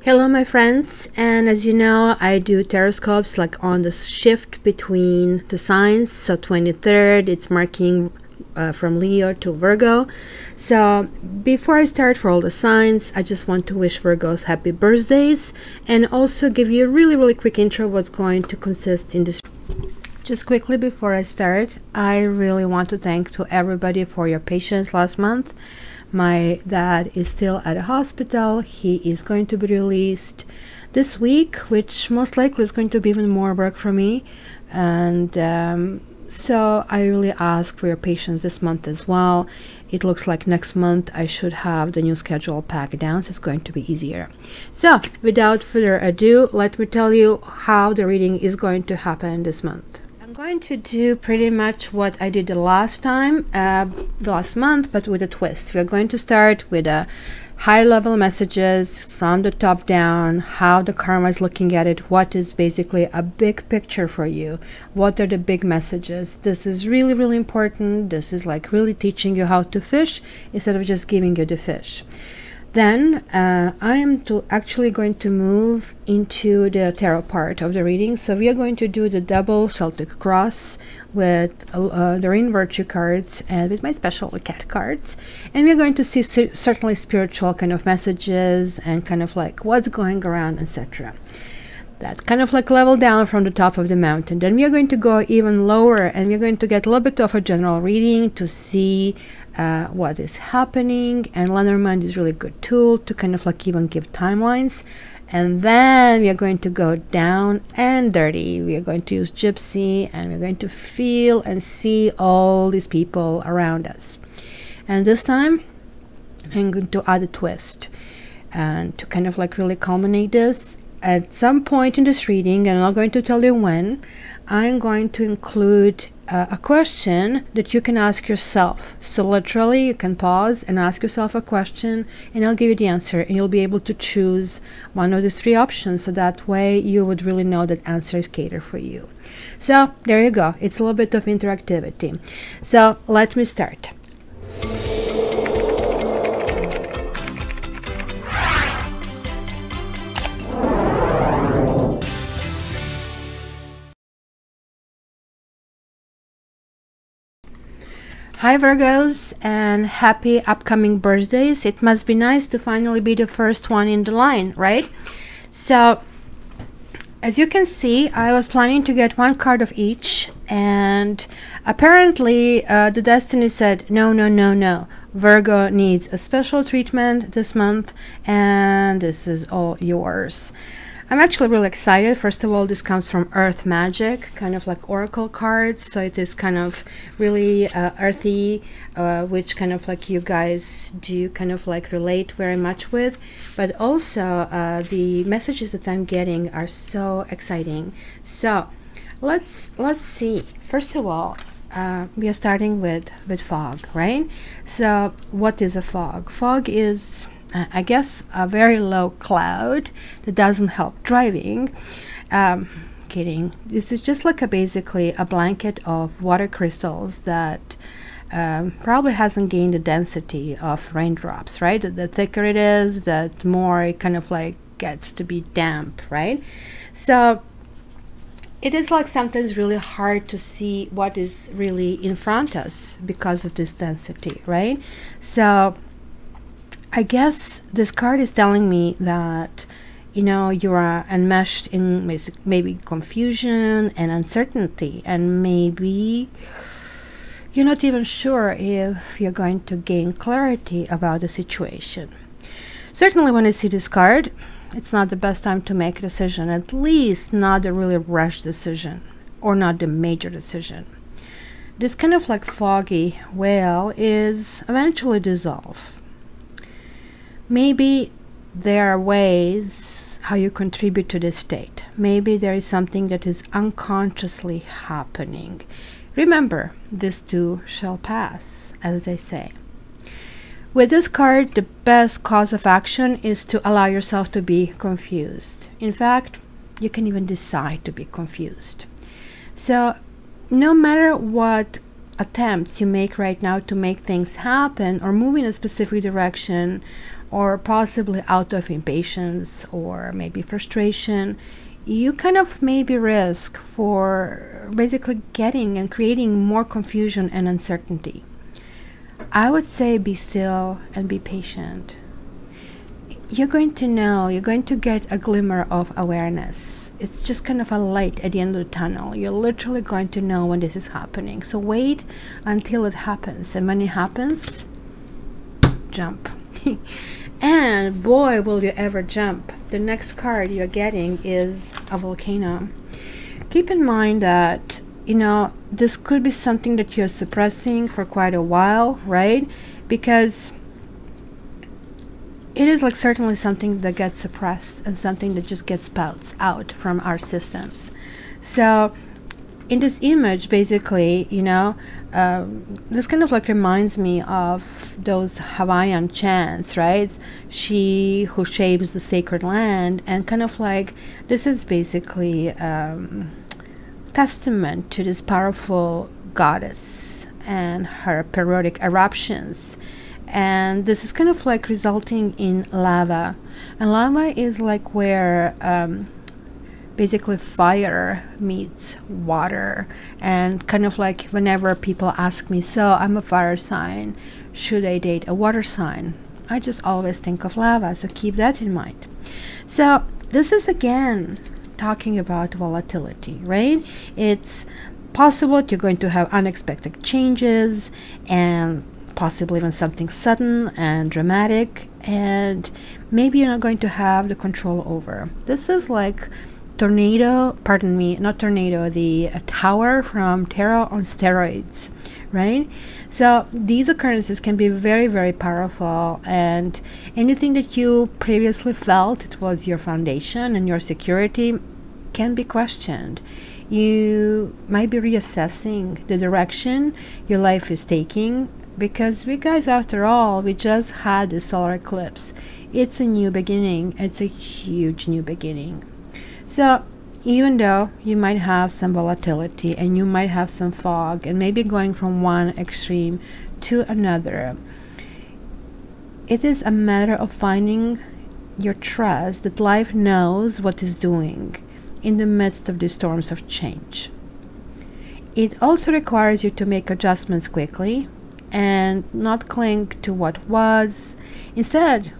Hello my friends, and as you know I do Taroscopes like on the shift between the signs. So 23rd it's marking from Leo to Virgo. So before I start for all the signs, I just want to wish Virgos happy birthdays and also give you a really quick intro of what's going to consist in this. Just quickly before I start, I really want to thank to everybody for your patience last month. My dad is still at a hospital. He is going to be released this week, which most likely is going to be even more work for me. And so I really ask for your patience this month as well. It looks like next month I should have the new schedule packed down, so it's going to be easier. So without further ado, let me tell you how the reading is going to happen this month. I'm going to do pretty much what I did the last time, last month, but with a twist. We're going to start with a high-level messages from the top down, how the karma is looking at it, what is basically a big picture for you, what are the big messages. This is really important. This is like really teaching you how to fish instead of just giving you the fish. Then I am actually going to move into the tarot part of the reading. So we are going to do the double Celtic cross with the Rain Virtue cards and with my special cat cards. And we're going to see certainly spiritual kind of messages and kind of like what's going around, etc. That's kind of like level down from the top of the mountain. Then we are going to go even lower and we're going to get a little bit of a general reading to see what is happening. And Lenormand is really good tool to kind of like even give timelines. And then we are going to go down and dirty. We are going to use Gypsy and we're going to feel and see all these people around us. And this time I'm going to add a twist and to kind of like really culminate this. At some point in this reading, and I'm not going to tell you when, I'm going to include a question that you can ask yourself. So literally you can pause and ask yourself a question and I'll give you the answer and you'll be able to choose one of the three options, so that way you would really know that answer is catered for you. So there you go. It's a little bit of interactivity. So let me start. Hi Virgos, and happy upcoming birthdays. It must be nice to finally be the first one in the line, right? So as you can see, I was planning to get one card of each, and apparently the destiny said no. Virgo needs a special treatment this month and this is all yours. I'm actually really excited. First of all, this comes from Earth Magic, kind of like oracle cards, so it is kind of really earthy, which kind of like you guys do kind of like relate very much with, but also the messages that I'm getting are so exciting. So let's see. First of all, we are starting with fog, right? So what is a fog? Fog is I guess a very low cloud that doesn't help driving. Kidding. This is just like basically a blanket of water crystals that probably hasn't gained the density of raindrops, right? The thicker it is, the more it kind of like gets to be damp, right? So it is like sometimes really hard to see what is really in front of us because of this density, right? So I guess this card is telling me that, you know, you are enmeshed in maybe confusion and uncertainty, and maybe you're not even sure if you're going to gain clarity about the situation. Certainly when I see this card, it's not the best time to make a decision, at least not a really rushed decision or not the major decision. This kind of like foggy whale is eventually dissolved. Maybe there are ways how you contribute to this state. Maybe there is something that is unconsciously happening. Remember, this too shall pass, as they say. With this card, the best cause of action is to allow yourself to be confused. In fact, you can even decide to be confused. So no matter what attempts you make right now to make things happen or move in a specific direction, or possibly out of impatience or maybe frustration, you kind of maybe risk for basically getting and creating more confusion and uncertainty. I would say be still and be patient. You're going to know, you're going to get a glimmer of awareness. It's just kind of a light at the end of the tunnel. You're literally going to know when this is happening. So wait until it happens. And when it happens, jump. And boy, will you ever jump. The next card you're getting is a volcano. Keep in mind that, you know, this could be something that you're suppressing for quite a while, right? Because it is like certainly something that gets suppressed and something that just gets spouts out from our systems. So in this image, basically, you know, this kind of like reminds me of those Hawaiian chants, right? She who shapes the sacred land, and kind of like this is basically testament to this powerful goddess and her periodic eruptions. And this is kind of like resulting in lava, and lava is like where basically fire meets water. And kind of like whenever people ask me, so I'm a fire sign, should I date a water sign, I just always think of lava, so keep that in mind. So this is again talking about volatility, right? It's possible that you're going to have unexpected changes and possibly even something sudden and dramatic, and maybe you're not going to have the control over. This is like tornado, pardon me, not tornado, the tower from tarot on steroids, right? So these occurrences can be very, very powerful, and anything that you previously felt it was your foundation and your security can be questioned. You might be reassessing the direction your life is taking, because we guys, after all, we just had the solar eclipse. It's a new beginning. It's a huge new beginning. So even though you might have some volatility and you might have some fog and maybe going from one extreme to another, it is a matter of finding your trust that life knows what it's doing in the midst of the storms of change. It also requires you to make adjustments quickly and not cling to what was. Instead,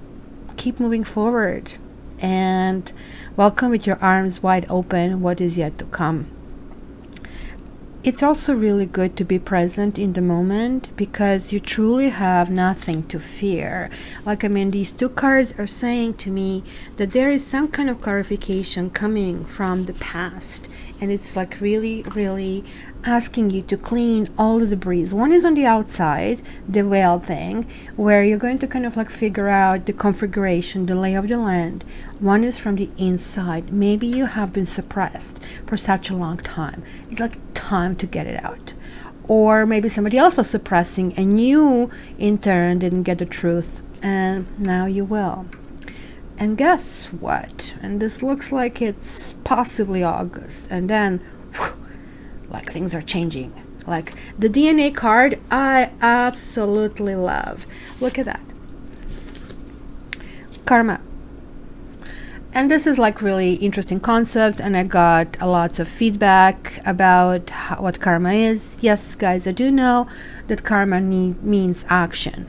keep moving forward and welcome with your arms wide open what is yet to come. It's also really good to be present in the moment, because you truly have nothing to fear. Like, I mean, these two cards are saying to me that there is some kind of clarification coming from the past, and it's like really, really asking you to clean all the debris. One is on the outside, the veil thing, where you're going to kind of like figure out the configuration, the lay of the land. One is from the inside. Maybe you have been suppressed for such a long time. It's like time to get it out. Or maybe somebody else was suppressing and you in turn didn't get the truth, and now you will. And guess what? And this looks like it's possibly August, and then whew, like things are changing. Like the DNA card, I absolutely love. Look at that. Karma. And this is like really interesting concept, and I got lots of feedback about what karma is. Yes, guys, I do know that karma means action.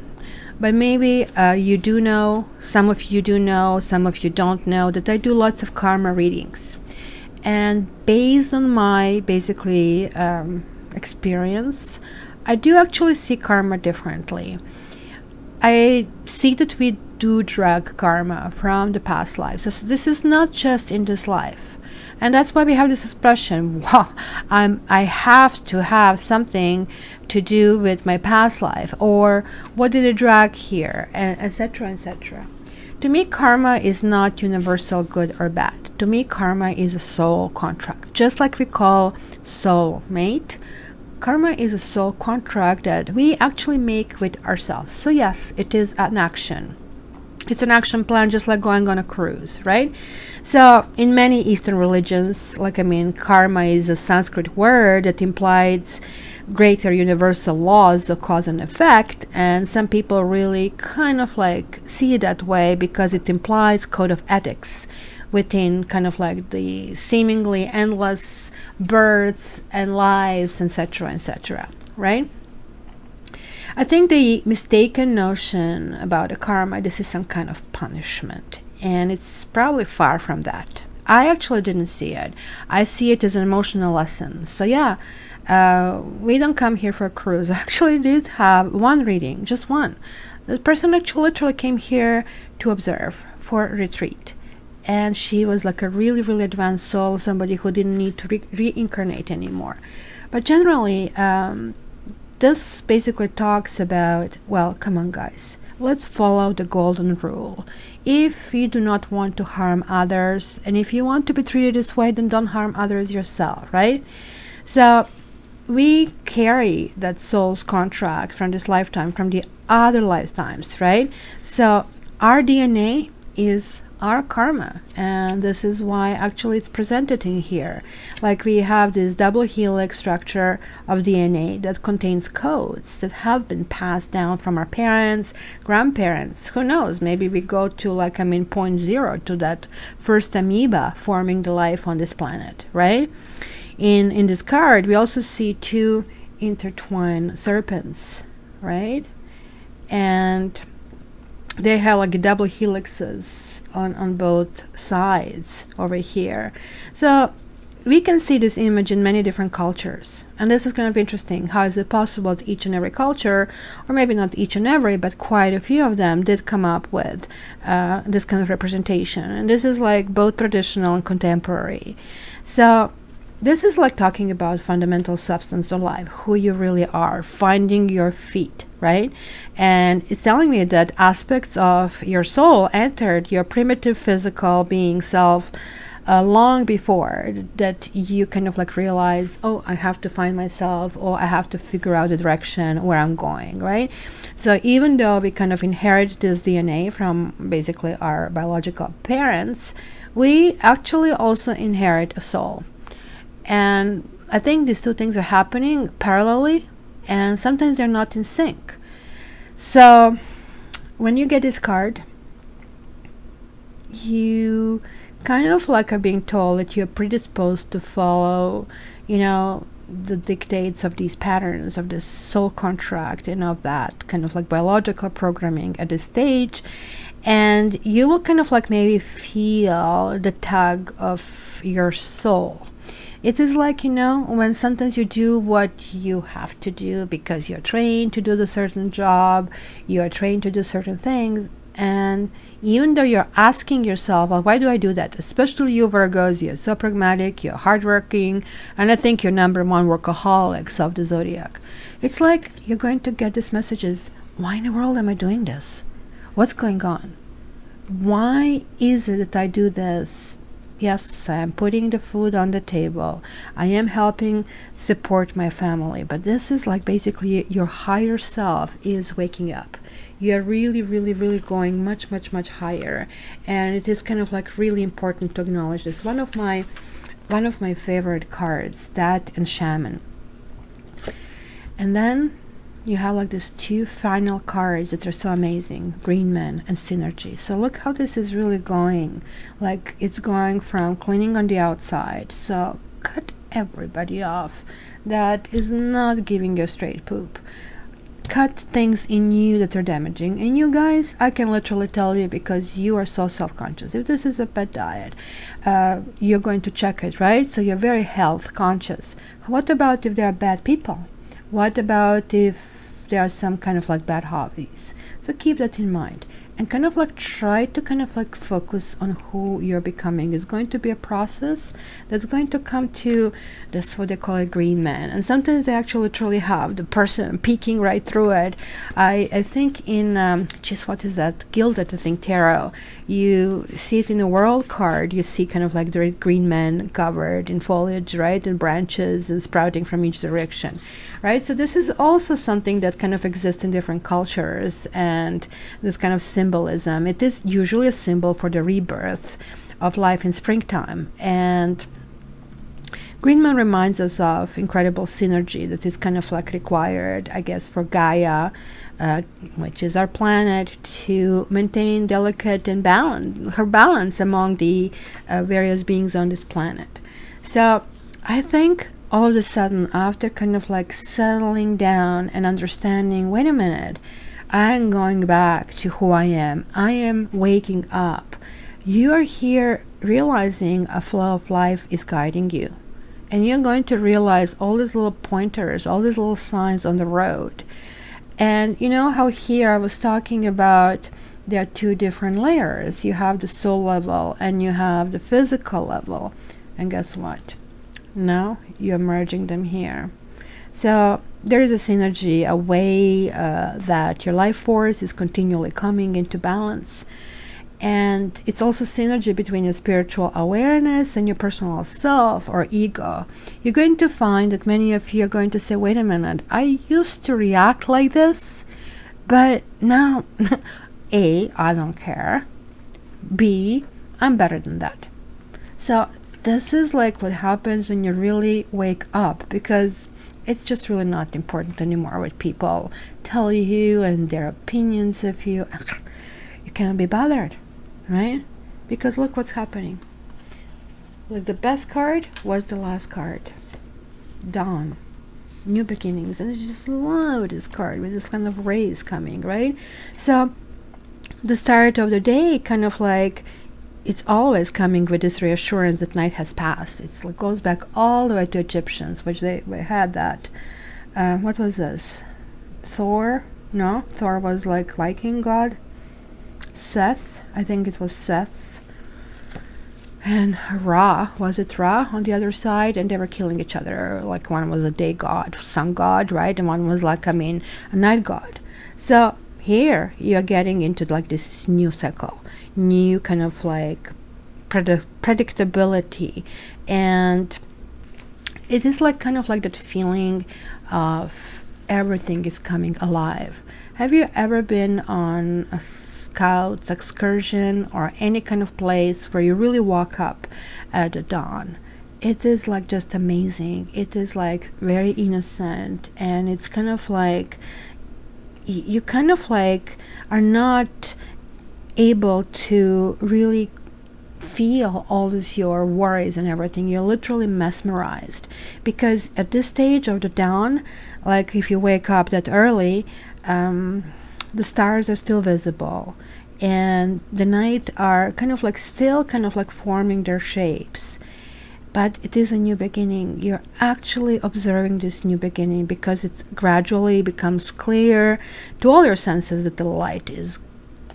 But maybe you do know, some of you do know, some of you don't know, that I do lots of karma readings. And based on my basically experience, I do actually see karma differently. I see that we do drag karma from the past lives. So this is not just in this life. And that's why we have this expression, wow, I have to have something to do with my past life, or what did I drag here, and etc., etc. To me, karma is not universal good or bad. To me, karma is a soul contract. Just like we call soul mate, karma is a soul contract that we actually make with ourselves. So yes, it is an action. It's an action plan, just like going on a cruise, right? So in many Eastern religions, like, I mean, karma is a Sanskrit word that implies greater universal laws of cause and effect, and some people really kind of like see it that way because it implies code of ethics within kind of like the seemingly endless births and lives, etc., etc., right? I think the mistaken notion about a karma, this is some kind of punishment, and it's probably far from that. I actually didn't see it. I see it as an emotional lesson. So yeah, we don't come here for a cruise. I actually did have one reading, just one. The person actually literally came here to observe for a retreat. And she was like a really, really advanced soul, somebody who didn't need to reincarnate anymore. But generally, this basically talks about, well, come on guys, let's follow the golden rule. If you do not want to harm others, and if you want to be treated this way, then don't harm others yourself, right? So we carry that soul's contract from this lifetime, from the other lifetimes, right? So our DNA is our karma, and this is why actually it's presented in here. Like we have this double helix structure of DNA that contains codes that have been passed down from our parents, grandparents, who knows, maybe we go to like, I mean, point zero to that first amoeba forming the life on this planet, right? In this card we also see two intertwined serpents, right? And they have like double helixes on both sides over here. So we can see this image in many different cultures, and this is kind of interesting. How is it possible that each and every culture, or maybe not each and every, but quite a few of them did come up with this kind of representation? And this is like both traditional and contemporary. So this is like talking about fundamental substance of life, who you really are, finding your feet, right? And it's telling me that aspects of your soul entered your primitive physical being self long before that you kind of like realize, oh, I have to find myself, or I have to figure out the direction where I'm going, right? So even though we kind of inherit this DNA from basically our biological parents, we actually also inherit a soul. And I think these two things are happening parallelly, and sometimes they're not in sync. So when you get this card, you kind of like are being told that you're predisposed to follow, you know, the dictates of these patterns, of this soul contract, and of that kind of like biological programming at this stage. And you will kind of like maybe feel the tug of your soul. It is like, you know, when sometimes you do what you have to do because you're trained to do the certain job, you are trained to do certain things, and even though you're asking yourself, well, why do I do that? Especially you Virgos, you're so pragmatic, you're hardworking, and I think you're #1 workaholics of the zodiac. It's like you're going to get these messages, why in the world am I doing this? What's going on? Why is it that I do this? Yes, I am putting the food on the table. I am helping support my family. But this is like basically your higher self is waking up. You are really, really, really going much, much, much higher. And it is kind of like really important to acknowledge this. One of my favorite cards, that and Shaman. And then you have like these two final cards that are so amazing, Green Man and Synergy. So look how this is really going. Like it's going from cleaning on the outside. So cut everybody off that is not giving you straight poop. Cut things in you that are damaging. And you guys, I can literally tell you, because you are so self-conscious. If this is a bad diet, you're going to check it, right? So you're very health conscious. What about if there are bad people? What about if there are some kind of like bad hobbies? So keep that in mind, and kind of like try to kind of like focus on who you're becoming. It's going to be a process that's going to come to, that's what they call a green man, and sometimes they actually literally have the person peeking right through it. I think in just what is that, Gilded, I think, tarot, you see it in the world card. You see kind of like the green man covered in foliage, right, and branches and sprouting from each direction, right? So this is also something that kind of exists in different cultures, and this kind of symbolism. It is usually a symbol for the rebirth of life in springtime. And Green Moon reminds us of incredible synergy that is kind of like required, I guess, for Gaia, which is our planet, to maintain delicate and her balance among the various beings on this planet. So I think all of a sudden, after kind of like settling down and understanding, wait a minute, I'm going back to who I am. I am waking up. You are here realizing a flow of life is guiding you. And you're going to realize all these little pointers, all these little signs on the road. And you know how here I was talking about there are two different layers. You have the soul level and you have the physical level. And guess what? Now you're merging them here. So there is a synergy, a way that your life force is continually coming into balance. And it's also synergy between your spiritual awareness and your personal self or ego. You're going to find that many of you are going to say, wait a minute, I used to react like this, but now, A, I don't care. B, I'm better than that. So this is like what happens when you really wake up, because it's just really not important anymore what people tell you and their opinions of you. You cannot be bothered. Right? Because look what's happening. Like the best card was the last card. Dawn. New beginnings. And I just love this card with this kind of rays coming, right? So the start of the day kind of like, it's always coming with this reassurance that night has passed. It goes back all the way to Egyptians, which they had that. What was this? Thor? No, Thor was like Viking god. Seth, I think it was Seth, and Ra, was it Ra on the other side, and they were killing each other. Like one was a day god, sun god, right, and one was like, I mean, a night god. So here you're getting into like this new cycle, new kind of like predictability, and it is like kind of like that feeling of everything is coming alive. Have you ever been on a scouts excursion or any kind of place where you really walk up at the dawn? It is like just amazing. It is like very innocent, and it's kind of like you kind of like are not able to really feel all this your worries and everything. You're literally mesmerized, because at this stage of the dawn, like if you wake up that early, the stars are still visible, and the night are kind of like still kind of like forming their shapes, but it is a new beginning. You're actually observing this new beginning because it gradually becomes clear to all your senses that the light is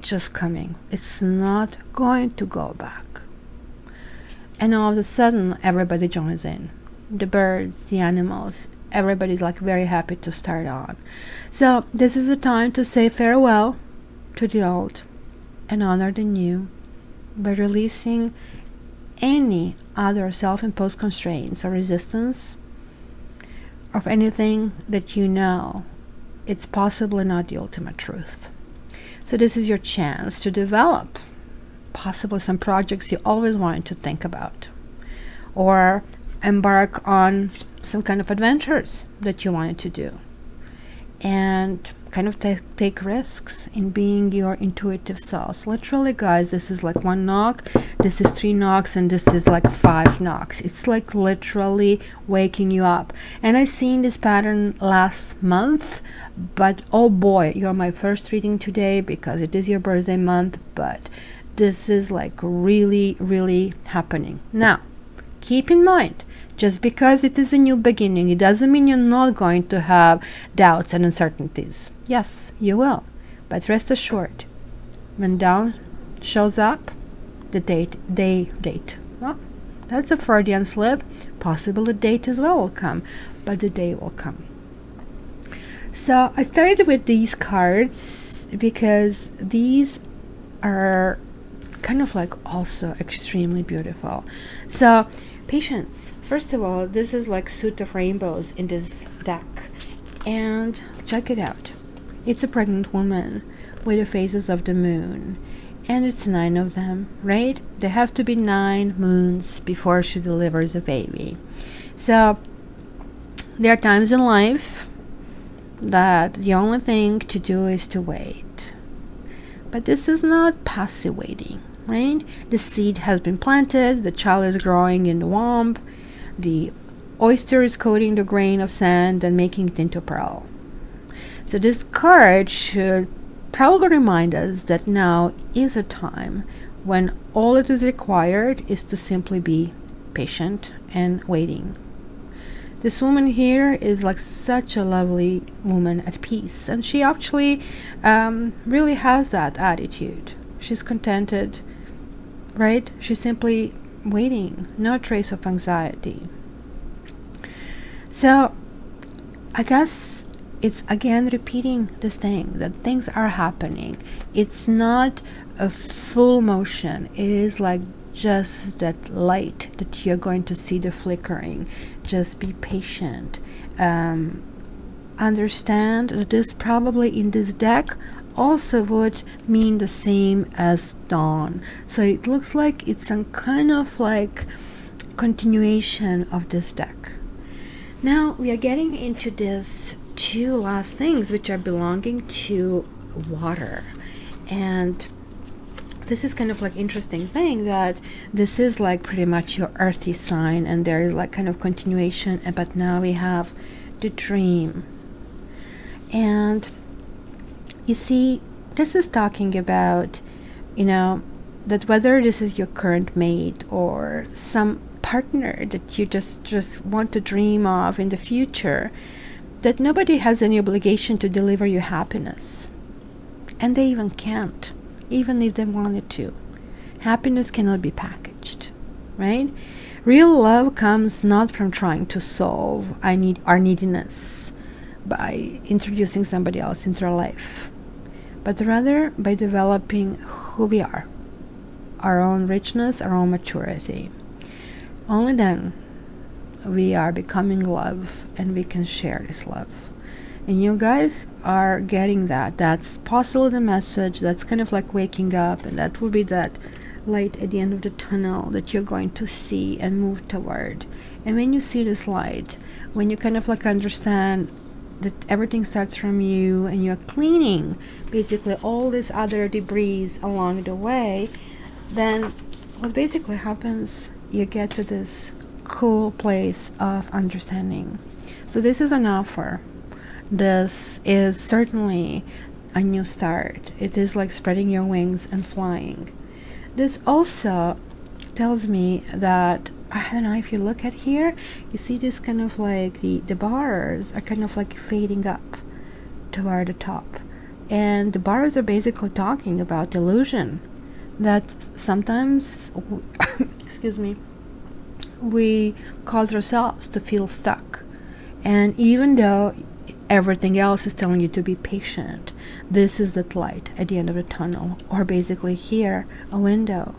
just coming. It's not going to go back. And all of a sudden everybody joins in, the birds, the animals, everybody's like very happy to start on. So this is a time to say farewell to the old and honor the new by releasing any other self-imposed constraints or resistance of anything that you know it's possibly not the ultimate truth. So this is your chance to develop possibly some projects you always wanted to think about, or embark on some kind of adventures that you wanted to do, and kind of take risks in being your intuitive selves. Literally, guys, this is like 1 knock, this is 3 knocks, and this is like 5 knocks. It's like literally waking you up. And I seen this pattern last month, but oh boy, you're my first reading today because it is your birthday month, but this is like really, really happening. Now, keep in mind, just because it is a new beginning, it doesn't mean you're not going to have doubts and uncertainties. Yes, you will. But rest assured, when dawn shows up, the date. Well, that's a Freudian slip. Possibly the date as well will come, but the day will come. So I started with these cards because these are kind of like also extremely beautiful. So patience. First of all, this is like suit of rainbows in this deck, and check it out. It's a pregnant woman with the phases of the moon, and it's 9 of them, right? There have to be 9 moons before she delivers a baby. So there are times in life that the only thing to do is to wait. But this is not passive waiting, right? The seed has been planted, the child is growing in the womb, the oyster is coating the grain of sand and making it into pearl. So this card should probably remind us that now is a time when all it is required is to simply be patient and waiting. This woman here is like such a lovely woman at peace, and she actually really has that attitude. She's contented, right? She's simply waiting, no trace of anxiety. So I guess it's again repeating this thing, that things are happening. It's not a full motion. It is like just that light that you're going to see the flickering. Just be patient. Understand that this probably in this deck also would mean the same as dawn. So it looks like it's some kind of like continuation of this deck. Now we are getting into this two last things, which are belonging to water. And this is kind of like interesting thing, that this is like pretty much your earthy sign, and there is like kind of continuation. But now we have the dream. And you see, this is talking about, you know, that whether this is your current mate or some partner that you just want to dream of in the future, that nobody has any obligation to deliver you happiness, and they even can't, even if they wanted to. Happiness cannot be packaged, right? Real love comes not from trying to solve our neediness by introducing somebody else into our life, but rather by developing who we are, our own richness, our own maturity. Only then we are becoming love, and we can share this love. And you guys are getting that. That's possibly the message. That's kind of like waking up, and that will be that light at the end of the tunnel that you're going to see and move toward. And when you see this light, when you kind of like understand that everything starts from you, and you're cleaning basically all this other debris along the way, then what basically happens, you get to this cool place of understanding. So this is an offer. This is certainly a new start. It is like spreading your wings and flying. This also tells me that, I don't know, if you look at here, you see this kind of like the bars are kind of like fading up toward the top, and the bars are basically talking about illusion, that sometimes excuse me, we cause ourselves to feel stuck. And even though everything else is telling you to be patient, this is that light at the end of the tunnel, or basically here, a window.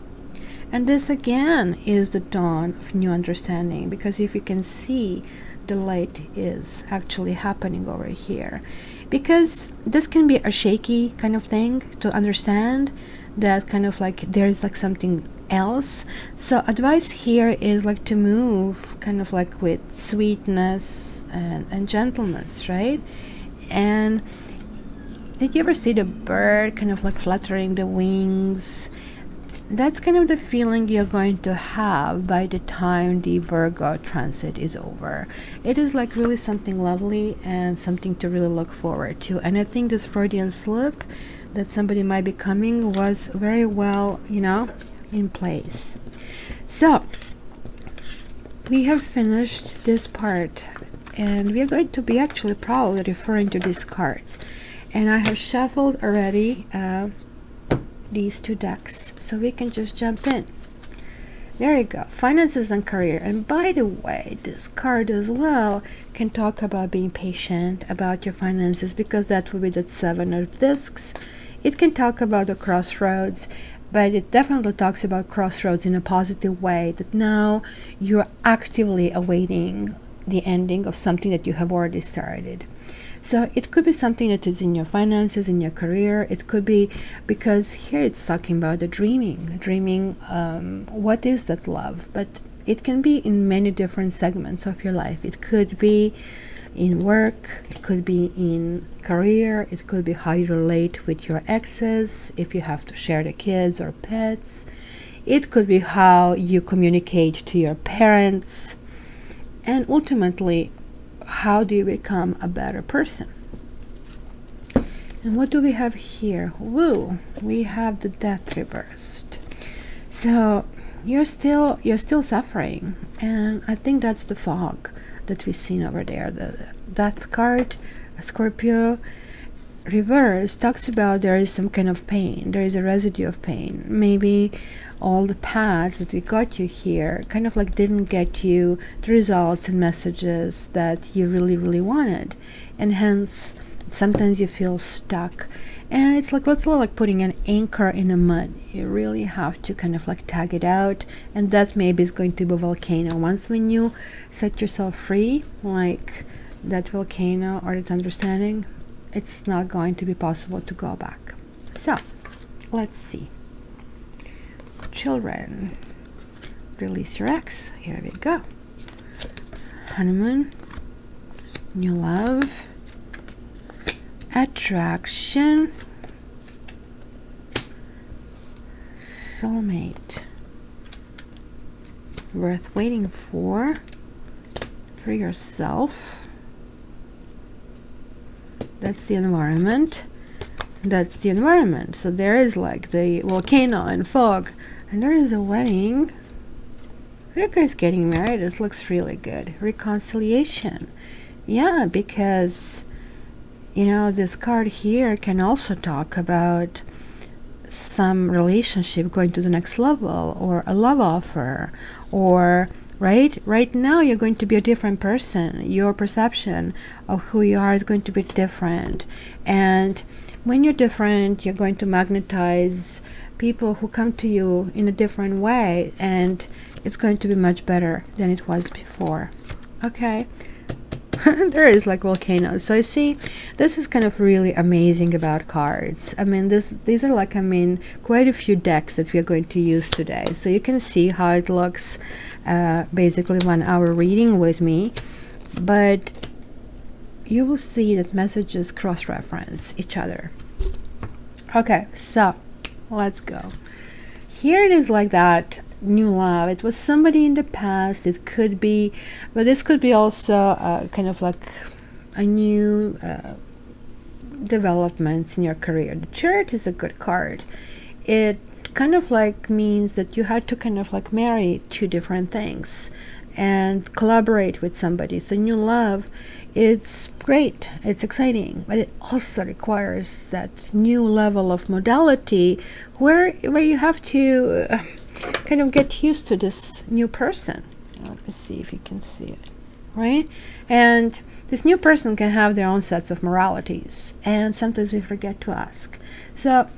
And this again is the dawn of new understanding, because if you can see, the light is actually happening over here. Because this can be a shaky kind of thing to understand, that kind of like there's like something else. So advice here is like to move kind of like with sweetness and gentleness, right? And did you ever see the bird kind of like fluttering the wings? That's kind of the feeling you're going to have by the time the Virgo transit is over. It is like really something lovely and something to really look forward to. And I think this Freudian slip that somebody might be coming was very well, you know, in place. So we have finished this part, and we are going to be actually probably referring to these cards. And I have shuffled already these two decks, so we can just jump in. There you go, finances and career. And by the way, this card as well can talk about being patient about your finances, because that will be that 7 of discs. It can talk about the crossroads, but it definitely talks about crossroads in a positive way, that now you're actively awaiting the ending of something that you have already started. So it could be something that is in your finances, in your career. It could be, because here it's talking about the dreaming, what is that love? But it can be in many different segments of your life. It could be in work, it could be in career, it could be how you relate with your exes, if you have to share the kids or pets. It could be how you communicate to your parents, and ultimately, how do you become a better person? And what do we have here? Woo! We have the death reversed. So you're still suffering, and I think that's the fog that we've seen over there. The death card, Scorpio reverse, talks about there is some kind of pain. There is a residue of pain. Maybe all the paths that we got you here kind of like didn't get you the results and messages that you really wanted, and hence sometimes you feel stuck. And it's like putting an anchor in the mud. You really have to kind of like tag it out, and that maybe is going to be a volcano. Once when you set yourself free, like that volcano or that understanding, it's not going to be possible to go back. So let's see. Children, release your ex. Here we go. Honeymoon, new love, attraction, soulmate, worth waiting for yourself. That's the environment. That's the environment. So there is like the volcano and fog, and there is a wedding. Are you guys getting married? This looks really good. Reconciliation. Yeah, because you know, this card here can also talk about some relationship going to the next level, or a love offer, or right now you're going to be a different person. Your perception of who you are is going to be different, and when you're different, you're going to magnetize people who come to you in a different way, and it's going to be much better than it was before. Okay. There is like volcanoes. So I see this is kind of really amazing about cards. I mean, these are like, I mean, quite a few decks that we are going to use today. So you can see how it looks, basically 1 hour reading with me, but you will see that messages cross-reference each other. Okay, so let's go. Here it is like that. New love. It was somebody in the past. It could be, but this could be also kind of like a new development in your career. The Chariot is a good card. It kind of like means that you had to kind of like marry two different things and collaborate with somebody. So new love, it's great, it's exciting, but it also requires that new level of modality where you have to kind of get used to this new person. Let me see if you can see it, right? And this new person can have their own sets of moralities, and sometimes we forget to ask. So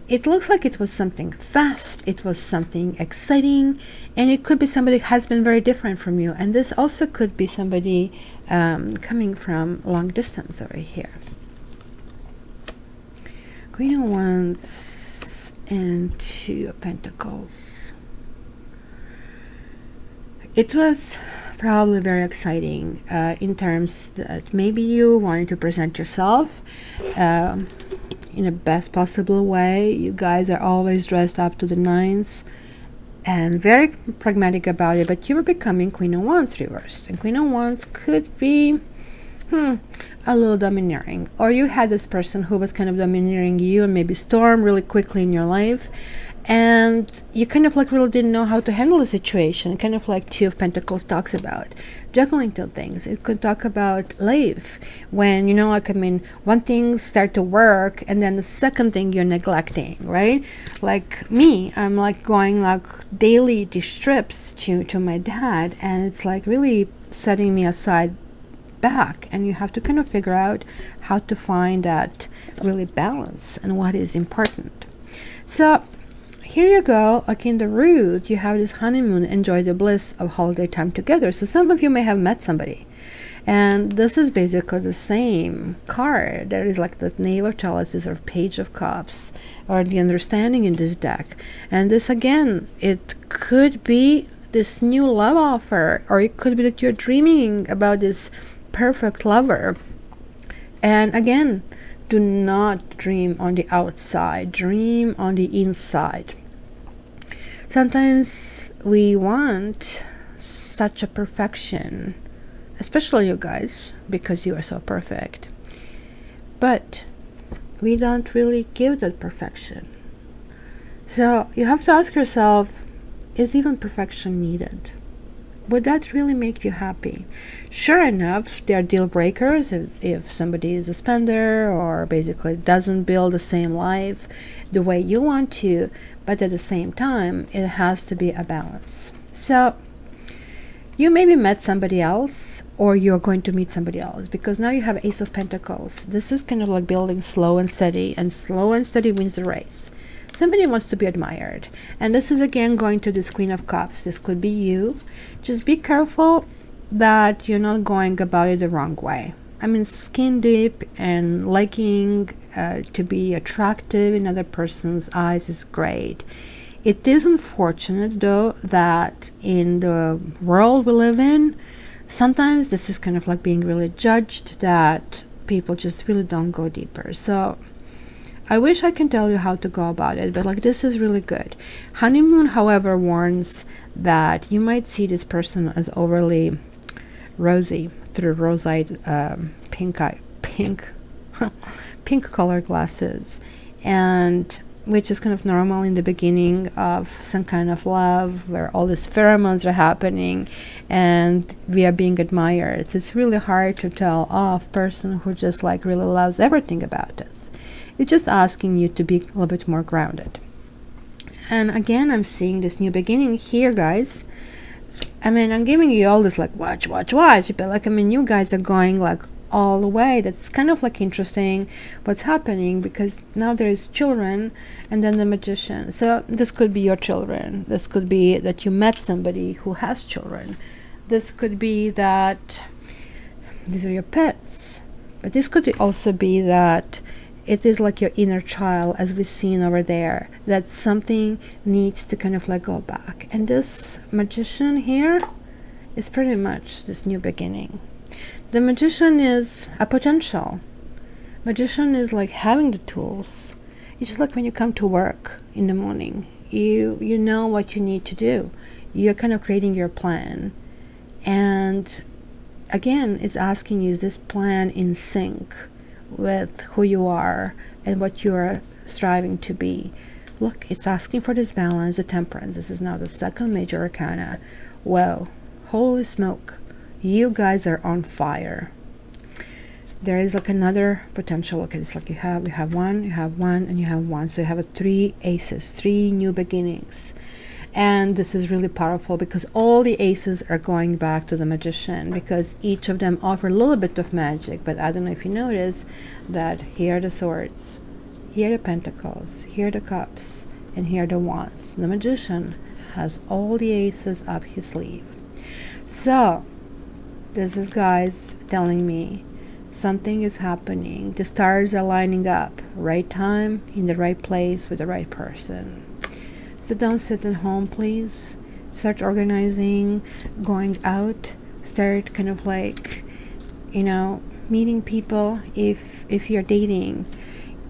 it looks like it was something fast, it was something exciting, and it could be somebody who has been very different from you, and this also could be somebody coming from long distance over here. Queen of Wands and Two of Pentacles. It was probably very exciting in terms that maybe you wanted to present yourself in the best possible way. You guys are always dressed up to the nines and very pragmatic about it, but you were becoming Queen of Wands reversed, and Queen of Wands could be a little domineering, or you had this person who was kind of domineering you and maybe storm really quickly in your life, and you kind of like really didn't know how to handle the situation. Kind of like Two of Pentacles talks about juggling two things. It could talk about life when, you know, like, I mean, one thing start to work and then the second thing you're neglecting, right? Like me, I'm like going like daily these trips to my dad, and it's like really setting me aside back, and you have to kind of figure out how to find that really balance and what is important. So here you go, like in the root, you have this honeymoon, enjoy the bliss of holiday time together. So some of you may have met somebody, and this is basically the same card. There is like the Knave of Chalices or Page of Cups, or the understanding in this deck. And this again, it could be this new love offer, or it could be that you're dreaming about this perfect lover. And again, do not dream on the outside, dream on the inside. Sometimes we want such a perfection, especially you guys, because you are so perfect, but we don't really give that perfection. So you have to ask yourself, is even perfection needed? Would that really make you happy? Sure enough, there are deal breakers if somebody is a spender or basically doesn't build the same life the way you want to, but at the same time, it has to be a balance. So you maybe met somebody else, or you're going to meet somebody else, because now you have Ace of Pentacles. This is kind of like building slow and steady wins the race. Somebody wants to be admired, and this is again going to this Queen of Cups. This could be you. Just be careful that you're not going about it the wrong way. I mean, skin deep and liking to be attractive in other person's eyes is great. It is unfortunate though that in the world we live in, sometimes this is kind of like being really judged, that people just really don't go deeper. So I wish I can tell you how to go about it, but like this is really good. Honeymoon, however, warns that you might see this person as overly rosy through rose-eyed pink colored glasses, and which is kind of normal in the beginning of some kind of love where all these pheromones are happening and we are being admired. So it's really hard to tell off person who just like really loves everything about us. It's just asking you to be a little bit more grounded. And again, I'm seeing this new beginning here, guys. I mean, I'm giving you all this like watch, but like, I mean, you guys are going like all the way. That's kind of like interesting what's happening, because now there is children and then the Magician. So this could be your children. This could be that you met somebody who has children. This could be that these are your pets, but this could also be that it is like your inner child, as we've seen over there, that something needs to kind of like go back. And this Magician here is pretty much this new beginning. The Magician is a potential. Magician is like having the tools. It's just like when you come to work in the morning, you know what you need to do. You're kind of creating your plan. And again, it's asking you, is this plan in sync with who you are and what you are striving to be? Look, it's asking for this balance, the Temperance. This is now the second major arcana. Whoa, holy smoke, you guys are on fire. There is like another potential. Look, it's like you have one, and you have one. So you have three aces, three new beginnings. And this is really powerful because all the aces are going back to the Magician, because each of them offer a little bit of magic. But I don't know if you notice that here are the Swords, here are the Pentacles, here are the Cups, and here are the Wands. The Magician has all the aces up his sleeve. So this is guys telling me something is happening. The stars are lining up. Right time, in the right place, with the right person. So don't sit at home, please. Start organizing, going out, start kind of like, you know, meeting people if you're dating.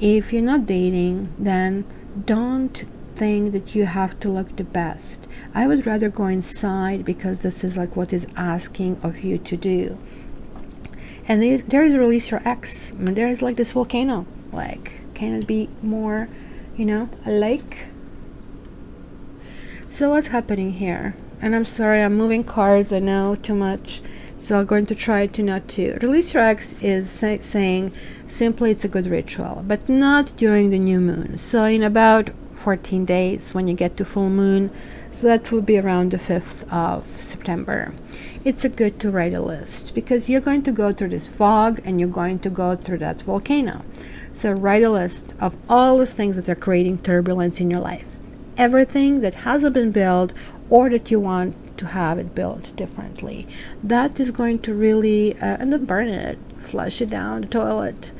If you're not dating, then don't think that you have to look the best. I would rather go inside, because this is like what is asking of you to do. And there is release your ex. I mean, there is like this volcano. Like, can it be more, you know, a lake? So what's happening here? And I'm sorry, I'm moving cards, I know, too much. So I'm going to try to not to. Release your ex is saying simply it's a good ritual, but not during the new moon. So in about 14 days when you get to full moon, so that will be around the 5th of September. It's a good to write a list, because you're going to go through this fog and you're going to go through that volcano. So write a list of all those things that are creating turbulence in your life. Everything that hasn't been built, or that you want to have it built differently. That is going to really, and then burn it, flush it down the toilet.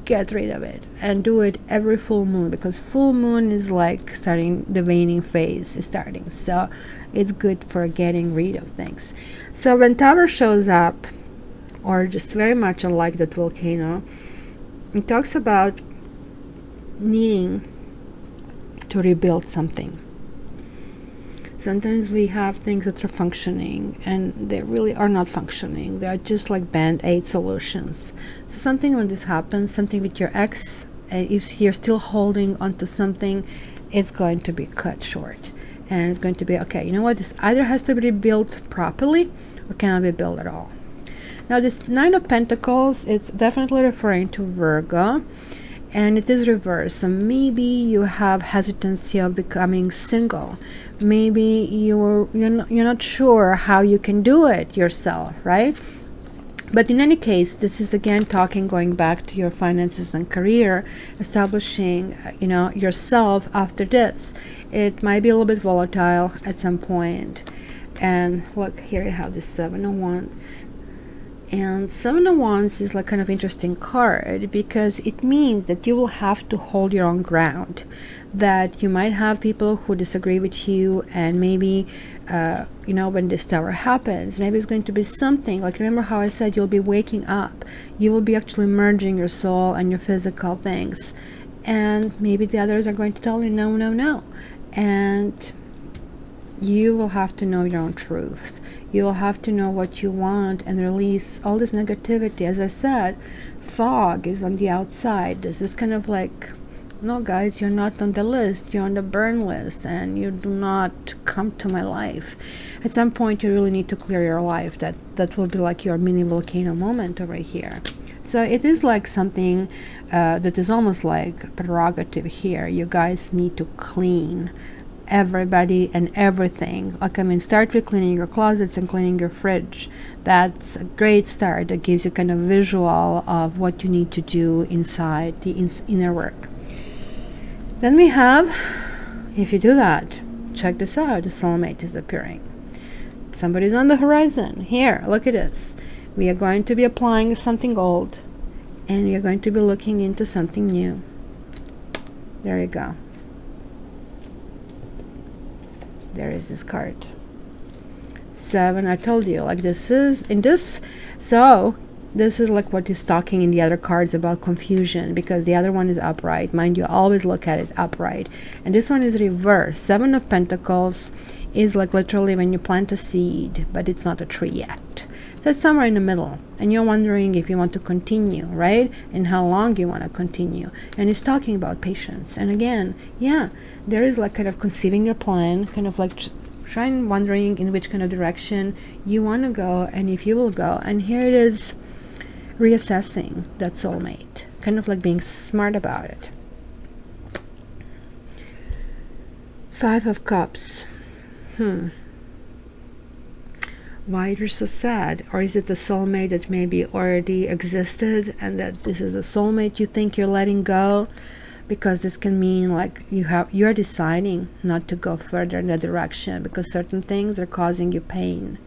get rid of it, and do it every full moon, because full moon is like starting, the waning phase is starting, so it's good for getting rid of things. So when Tower shows up, or just very much unlike that volcano, it talks about needing to rebuild something. Sometimes we have things that are functioning and they really are not functioning. They are just like band-aid solutions. So something, when this happens, something with your ex, if you're still holding onto something, it's going to be cut short. And it's going to be, okay, you know what, this either has to be built properly or cannot be built at all. Now this Nine of Pentacles, it's definitely referring to Virgo, and it is reversed. So maybe you have hesitancy of becoming single. Maybe you're not sure how you can do it yourself, right? But in any case, this is again talking, going back to your finances and career, establishing, you know, yourself after this. It might be a little bit volatile at some point. And look, here you have the Seven of Wands. And Seven of Wands is like kind of interesting card, because it means that you will have to hold your own ground, that you might have people who disagree with you, and maybe you know, when this Tower happens, maybe it's going to be something like, remember how I said you'll be waking up, you will be actually merging your soul and your physical things, and maybe the others are going to tell you no, no, no, and you will have to know your own truths. You will have to know what you want and release all this negativity. As I said, fog is on the outside. This is kind of like, no guys, you're not on the list, you're on the burn list, and you do not come to my life. At some point you really need to clear your life. That will be like your mini volcano moment over here. So it is like something that is almost like prerogative here. You guys need to clean everybody and everything. Like, I mean, start with cleaning your closets and cleaning your fridge. That's a great start. That gives you kind of visual of what you need to do inside the inner work. Then we have, if you do that, check this out, the soulmate is appearing. Somebody's on the horizon. Here, look at this. We are going to be applying something old, and we are going to be looking into something new. There you go. There is this card. Seven, I told you, like, this is in this, so this is like what is talking in the other cards about confusion, because the other one is upright. Mind you, always look at it upright, and this one is reversed. Seven of Pentacles is like literally when you plant a seed, but it's not a tree yet. So it's somewhere in the middle, and you're wondering if you want to continue, right? And how long you want to continue. And it's talking about patience. And again, yeah, there is like kind of conceiving a plan, kind of like trying, wondering in which kind of direction you want to go, and if you will go. And here it is, reassessing that soulmate, kind of like being smart about it. Five of Cups. Why you're so sad? Or is it the soulmate that maybe already existed, and that this is a soulmate you think you're letting go? Because this can mean like you're deciding not to go further in that direction because certain things are causing you pain.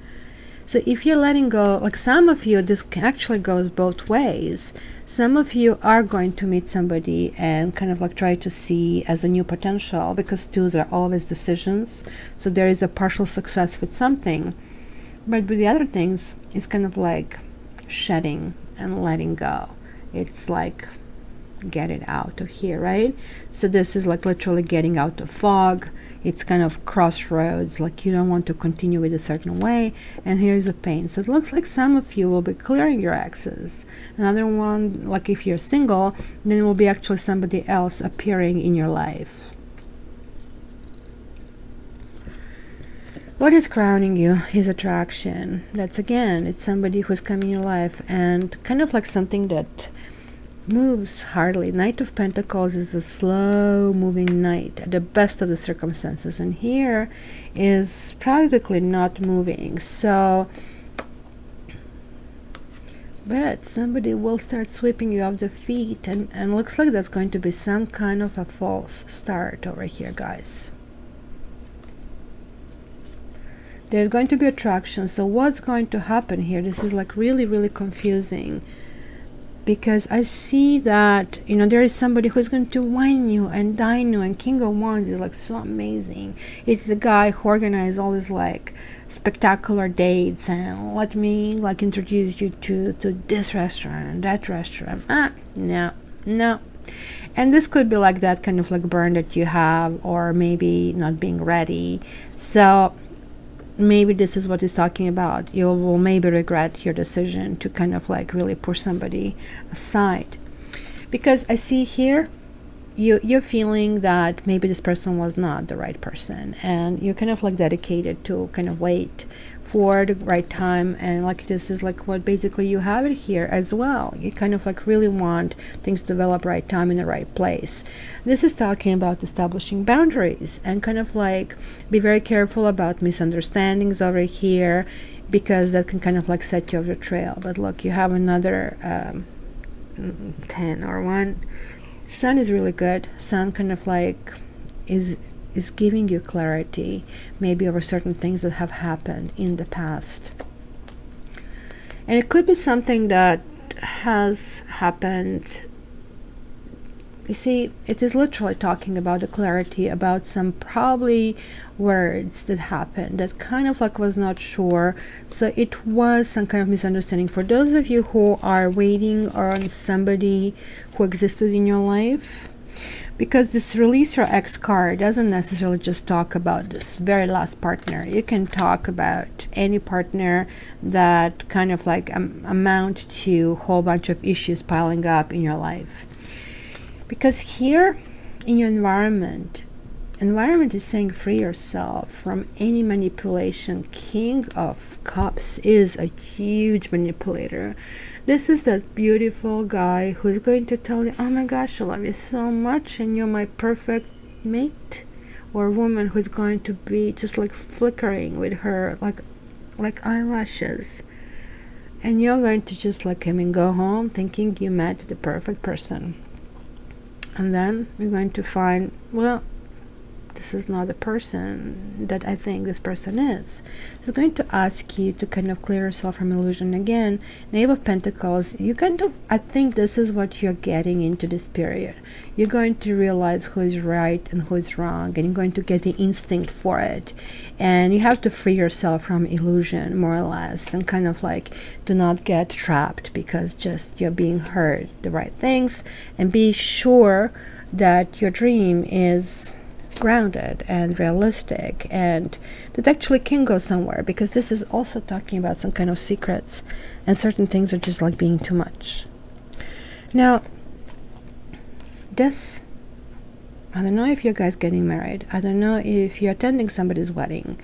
So if you're letting go, like some of you, this actually goes both ways. Some of you are going to meet somebody and kind of like try to see as a new potential, because twos are always decisions. So there is a partial success with something. But with the other things, it's kind of like shedding and letting go. It's like get it out of here, right? So this is like literally getting out of fog. It's kind of crossroads, like you don't want to continue with a certain way, and here's a pain. So it looks like some of you will be clearing your exes. Another one, like if you're single, then it will be actually somebody else appearing in your life. What is crowning you is attraction. That's again, it's somebody who's come in your life, and kind of like something that moves hardly. Knight of Pentacles is a slow moving knight at the best of the circumstances, and here is practically not moving. So but somebody will start sweeping you off the feet, and looks like that's going to be some kind of a false start over here, guys. There's going to be attraction. So what's going to happen here? This is like really, really confusing. because I see that, you know, there is somebody who's going to wine you and dine you, and King of Wands is like so amazing. It's the guy who organized all these like spectacular dates and let me like introduce you to this restaurant and that restaurant. No, no. And this could be like that kind of like burn that you have, or maybe not being ready. So maybe this is what he's talking about. You will maybe regret your decision to kind of like really push somebody aside, because I see here you're feeling that maybe this person was not the right person, and you're kind of like dedicated to kind of wait for the right time. And like this is like what basically you have it here as well. You kind of like really want things to develop right time in the right place. This is talking about establishing boundaries and kind of like be very careful about misunderstandings over here, because that can kind of like set you off the trail. But look, you have another 10 or 1. Sun is really good. Sun kind of like is giving you clarity, maybe over certain things that have happened in the past. And it could be something that has happened. You see, it is literally talking about the clarity about some probably words that happened that kind of like was not sure. So it was some kind of misunderstanding. For those of you who are waiting on somebody who existed in your life, because this release your ex card doesn't necessarily just talk about this very last partner. You can talk about any partner that kind of like amount to a whole bunch of issues piling up in your life. Because here in your environment is saying free yourself from any manipulation. King of Cups is a huge manipulator. This is that beautiful guy who's going to tell you, oh my gosh, I love you so much and you're my perfect mate. Or a woman who's going to be just like flickering with her like eyelashes, and you're going to just like him and go home thinking you met the perfect person. And then you're going to find, well, this is not the person that I think this person is. It's going to ask you to kind of clear yourself from illusion again. Knave of Pentacles, you kind of, I think this is what you're getting into this period. You're going to realize who is right and who is wrong, and you're going to get the instinct for it. And you have to free yourself from illusion, more or less, and kind of like do not get trapped because just you're being heard the right things, and be sure that your dream is grounded and realistic, and that actually can go somewhere, because this is also talking about some kind of secrets, and certain things are just like being too much. Now this, I don't know if you guys getting married, I don't know if you're attending somebody's wedding.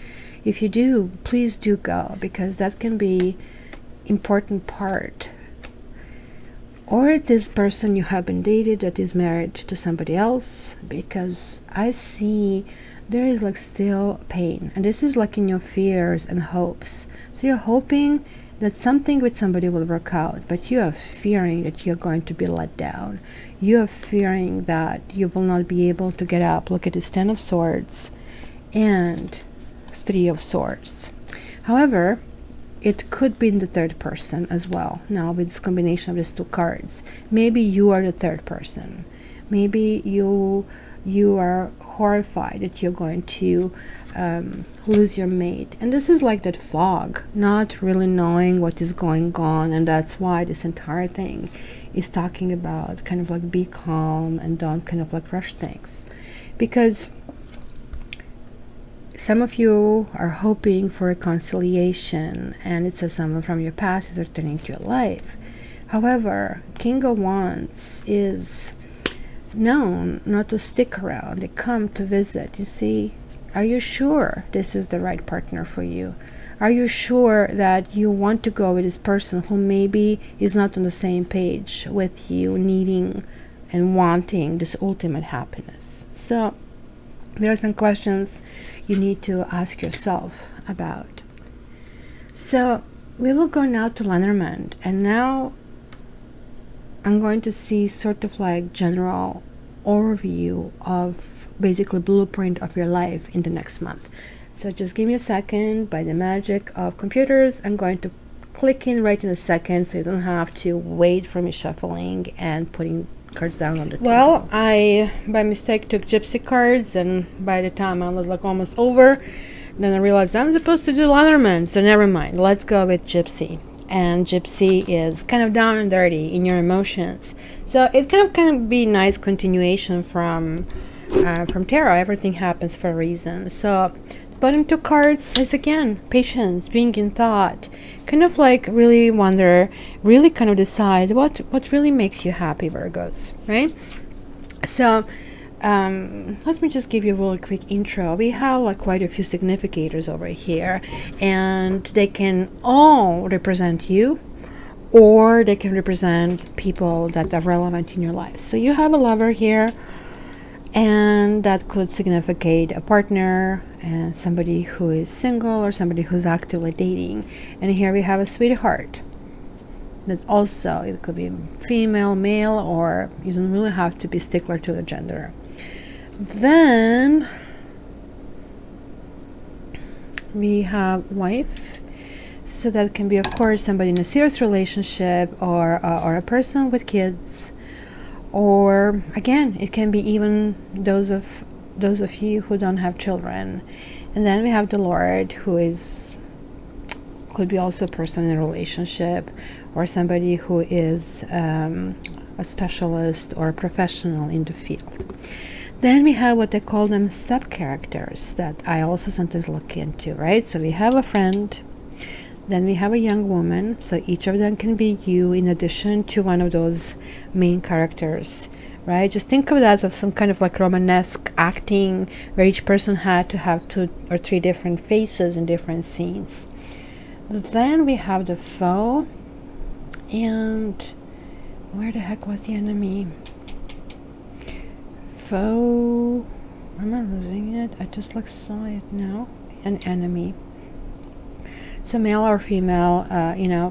If you do, please do go, because that can be important part. Or this person you have been dated that is married to somebody else, because I see there is like still pain, and this is like in your fears and hopes. So you're hoping that something with somebody will work out, but you are fearing that you're going to be let down. You are fearing that you will not be able to get up. Look at this 10 of Swords and 3 of Swords. However, it could be in the third person as well. Now with this combination of these 2 cards, maybe you are the third person. Maybe you are horrified that you're going to lose your mate, and this is like that fog, not really knowing what is going on. And that's why this entire thing is talking about kind of like be calm and don't kind of like rush things, because some of you are hoping for reconciliation, and it says someone from your past is returning to your life. However, King of Wands is known not to stick around. They come to visit. You see, are you sure this is the right partner for you? Are you sure that you want to go with this person who maybe is not on the same page with you, needing and wanting this ultimate happiness? So there are some questions you need to ask yourself about. So we will go now to Lenormand, and now I'm going to see sort of like general overview of basically blueprint of your life in the next month. So just give me a second. By the magic of computers, I'm going to clicking right in a second, so you don't have to wait for me shuffling and putting cards down on the table. Well, I by mistake took Gypsy cards, and by the time I was like almost over, then I realized I'm supposed to do Lenormand, so never mind. Let's go with Gypsy. And Gypsy is kind of down and dirty in your emotions, so it kind of be nice continuation from tarot. Everything happens for a reason. So bottom two cards is again patience, being in thought, kind of like really wonder, really kind of decide what really makes you happy, Virgos, right? So let me just give you a really quick intro. We have like quite a few significators over here, and they can all represent you, or they can represent people that are relevant in your life. So you have a lover here, and that could significate a partner and somebody who is single or somebody who's actively dating. And here we have a sweetheart. That also, it could be female, male, or you don't really have to be stickler to the gender. Then we have wife. So that can be, of course, somebody in a serious relationship, or a person with kids, or again, it can be even those of you who don't have children. And then we have the Lord, who could be also a person in a relationship, or somebody who is a specialist or a professional in the field. Then we have what they call them sub-characters that I also sometimes look into, right? So we have a friend, then we have a young woman, so each of them can be you in addition to one of those main characters, right? Just think of that as some kind of like Romanesque acting, where each person had to have 2 or 3 different faces in different scenes. Then we have the foe, and where the heck was the enemy? Foe, am I losing it? I just like saw it now. An enemy. So male or female,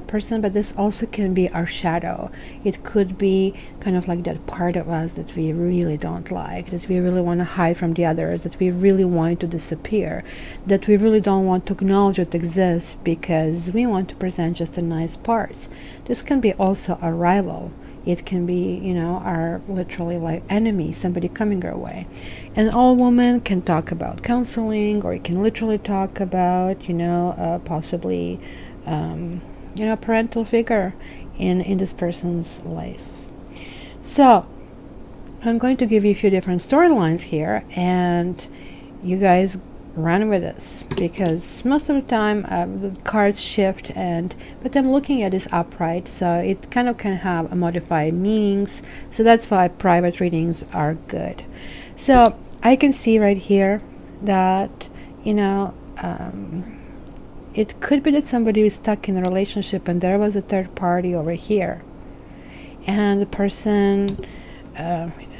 person, but this also can be our shadow. It could be kind of like that part of us that we really don't like, that we really want to hide from the others, that we really want to disappear, that we really don't want to acknowledge it exists because we want to present just the nice parts. This can be also a rival. It can be, our literally like enemy, somebody coming our way. And all women can talk about counseling, or you can literally talk about, possibly, parental figure in this person's life. So I'm going to give you a few different storylines here, and you guys run with this, because most of the time the cards shift, but I'm looking at this upright, so it kind of can have a modified meanings. So that's why private readings are good. So I can see right here that it could be that somebody is stuck in a relationship and there was a third party over here, and the person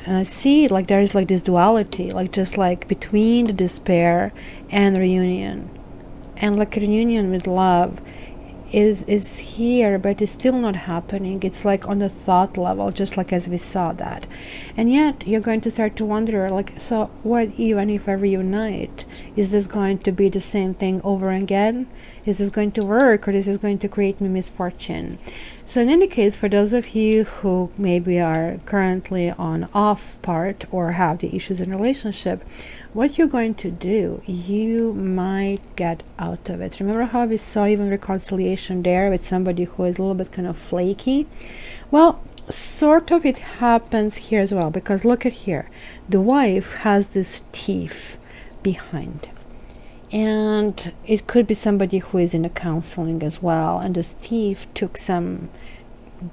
and I see like there is like this duality, like just like between the despair and reunion, and like a reunion with love is here, but it's still not happening. It's like on the thought level, just like as we saw that. And yet you're going to start to wonder, like, so what even if I reunite? Is this going to be the same thing over again? Is this going to work, or is this going to create me misfortune? So in any case, for those of you who maybe are currently on off part or have the issues in relationship, what you're going to do, you might get out of it. Remember how we saw even reconciliation there with somebody who is a little bit kind of flaky? Well, sort of it happens here as well, because look at here. The wife has this thief behind. And it could be somebody who is in the counseling as well, and this thief took some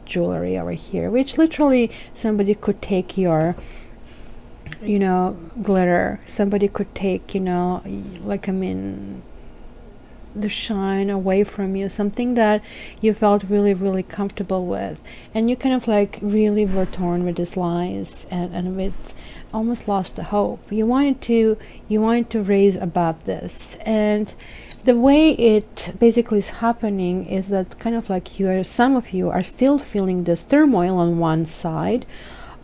jewelry over here, which literally somebody could take your glitter, somebody could take like the shine away from you, something that you felt really, really comfortable with, and you kind of like really were torn with these lies, and with almost lost the hope. You wanted to raise above this, and the way it basically is happening is that kind of like some of you are still feeling this turmoil on one side.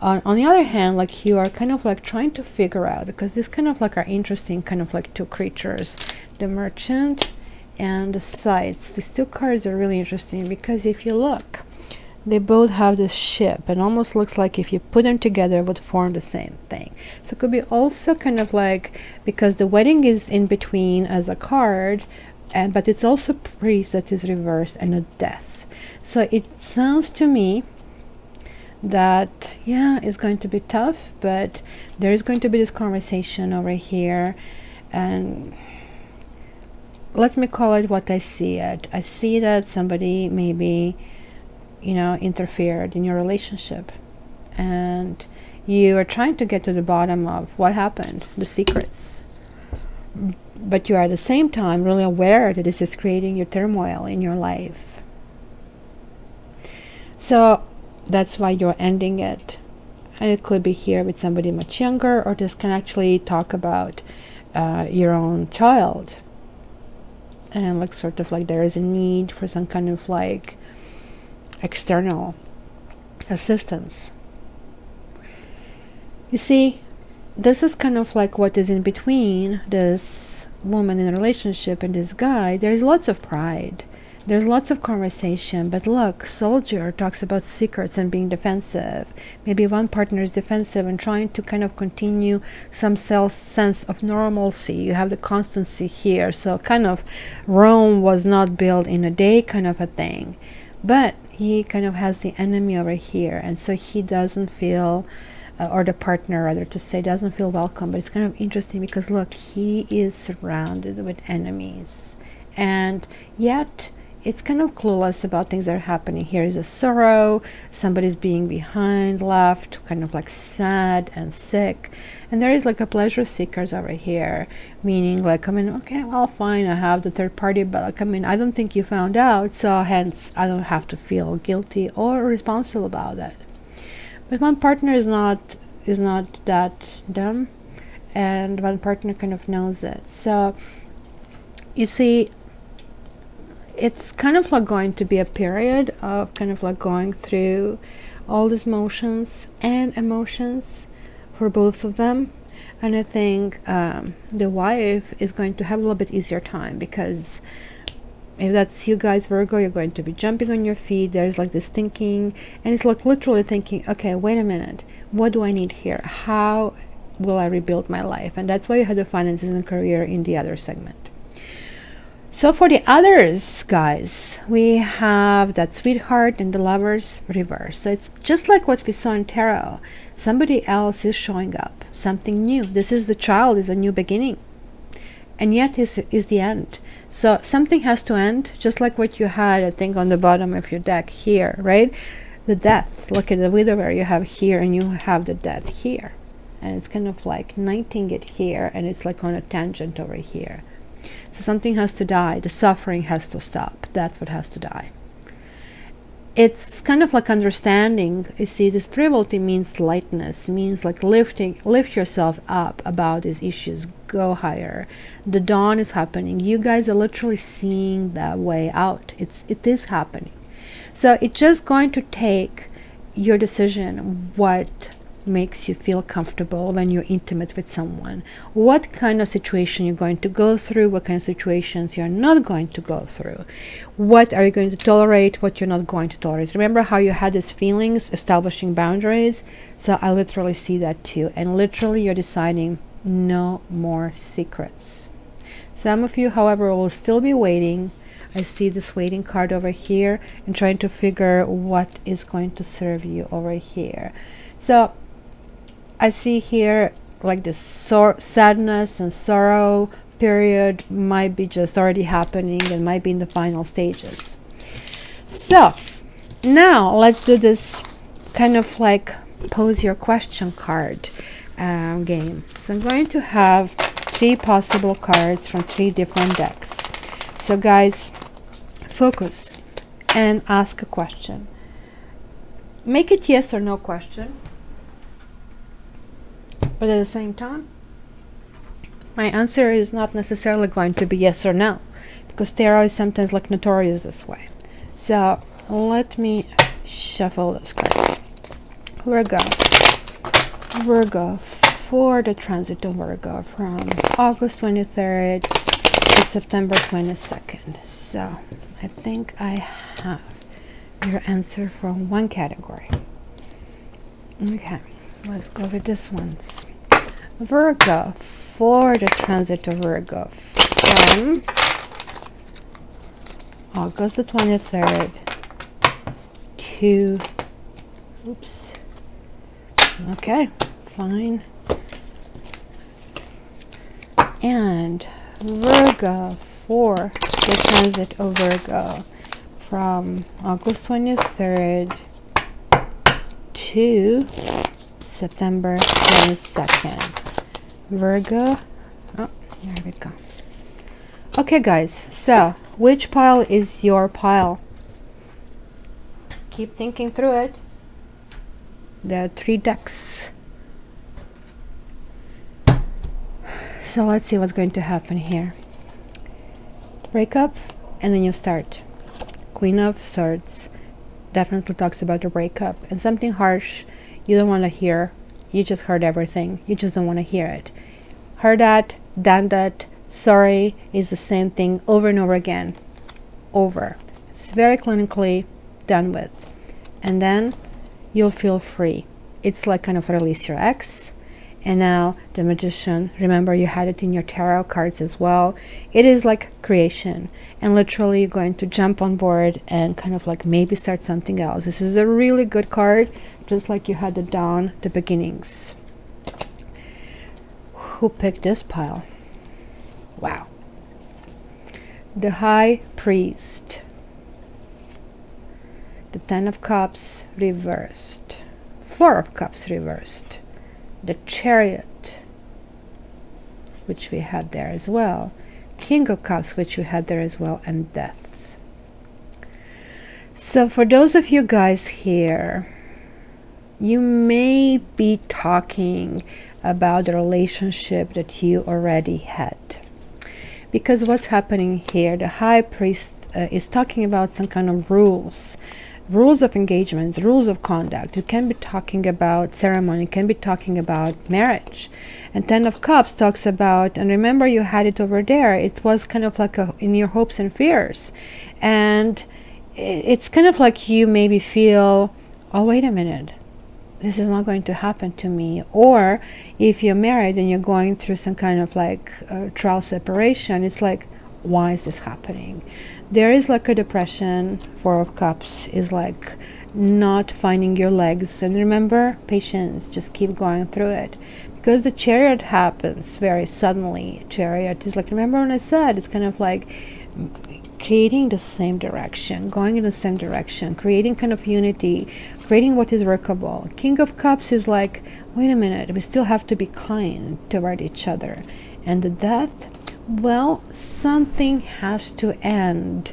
On the other hand, like you are kind of like trying to figure out, because this kind of like are interesting kind of like two creatures, the merchant and the sides. These two cards are really interesting because if you look, they both have this ship, and almost looks like if you put them together it would form the same thing. So it could be also kind of like, because the wedding is in between as a card, and but it's also priest that is reversed and a death. So it sounds to me that, yeah, it's going to be tough, but there's going to be this conversation over here, and let me call it what I see it. I see that somebody maybe, you know, interfered in your relationship, and you are trying to get to the bottom of what happened, the secrets, but you are at the same time really aware that this is creating your turmoil in your life. So that's why you're ending it. And it could be here with somebody much younger, or this can actually talk about your own child, and like sort of like there is a need for some kind of like external assistance. You see, this is kind of like what is in between this woman in a relationship and this guy. There's lots of pride, there's lots of conversation, but look, soldier talks about secrets and being defensive. Maybe one partner is defensive and trying to kind of continue some sense of normalcy. You have the constancy here, so kind of Rome was not built in a day kind of a thing, but he kind of has the enemy over here, and so he doesn't feel or the partner rather to say doesn't feel welcome. But it's kind of interesting because look, he is surrounded with enemies, and yet it's kind of clueless about things that are happening. Here is a sorrow, somebody's being behind, left, kind of like sad and sick, and there is like a pleasure seekers over here, meaning like, I mean, okay, well, fine, I have the third party, but like, I mean, I don't think you found out, so hence I don't have to feel guilty or responsible about that. But one partner is not that dumb, and one partner kind of knows it. So you see, it's kind of like going to be a period of kind of like going through all these motions and emotions for both of them. And I think the wife is going to have a little bit easier time, because if that's you guys, Virgo, you're going to be jumping on your feet. There's like this thinking, and it's like literally thinking, okay, wait a minute, what do I need here? How will I rebuild my life? And that's why you had the finances and career in the other segment. So for the others, guys, we have that sweetheart and the lovers reverse. So it's just like what we saw in tarot. Somebody else is showing up, something new. This is the child, is a new beginning, and yet is the end. So something has to end, just like what you had, I think, on the bottom of your deck here, right? The death. Look at the widower you have here, and you have the death here, and it's kind of like knighting it here, and it's like on a tangent over here. So something has to die, the suffering has to stop. That's what has to die. It's kind of like understanding. You see, this frivolity means lightness, means like lift yourself up about these issues, go higher. The dawn is happening. You guys are literally seeing that way out. It is happening. So it's just going to take your decision, what makes you feel comfortable when you're intimate with someone, what kind of situation you're going to go through, what kind of situations you're not going to go through, what are you going to tolerate, what you're not going to tolerate. Remember how you had these feelings, establishing boundaries? So I literally see that too, and literally you're deciding no more secrets. Some of you, however, will still be waiting. I see this waiting card over here, and trying to figure what is going to serve you over here. So I see here like this sadness and sorrow period might be just already happening and might be in the final stages. So now let's do this kind of like pose your question card game. So I'm going to have 3 possible cards from 3 different decks. So guys, focus and ask a question. Make it yes or no question. But at the same time, my answer is not necessarily going to be yes or no, because tarot is sometimes like notorious this way. So let me shuffle those cards. Virgo, for the transit of Virgo from August 23rd to September 22nd. So I think I have your answer from one category. Okay, let's go with this ones. Virgo, for the transit of Virgo from August the 23rd to, oops, okay, fine. And Virgo, for the transit of Virgo from August 23rd to September 22nd. Virgo, oh, there we go. Okay guys, so which pile is your pile? Keep thinking through it. There are 3 decks. So let's see what's going to happen here. Breakup and then you start. Queen of Swords definitely talks about a breakup and something harsh you don't want to hear. You just heard everything. You just don't want to hear it. Heard that, done that, sorry is the same thing over and over again. Over. It's very clinically done with. And then you'll feel free. It's like kind of release your ex. And now the Magician, remember you had it in your tarot cards as well. It is like creation and literally you're going to jump on board and kind of like maybe start something else. This is a really good card, just like you had the dawn, the beginnings. Who picked this pile? Wow. The High Priest. The 10 of Cups reversed. 4 of Cups reversed. The Chariot, which we had there as well. King of Cups, which we had there as well, and Death. So for those of you guys here, you may be talking about the relationship that you already had. Because what's happening here, the High Priest is talking about some kind of rules of engagements, rules of conduct. It can be talking about ceremony, it can be talking about marriage. And 10 of Cups talks about, and remember you had it over there, it was kind of like in your hopes and fears. And it's kind of like you maybe feel, oh, wait a minute, this is not going to happen to me. Or if you're married and you're going through some kind of like trial separation, it's like, why is this happening? There is like a depression. 4 of Cups is like not finding your legs. And remember, patience, just keep going through it. Because the Chariot happens very suddenly. Chariot is like, remember when I said, it's kind of like creating the same direction, going in the same direction, creating kind of unity, creating what is workable. King of Cups is like, wait a minute, we still have to be kind toward each other. And the Death, well, something has to end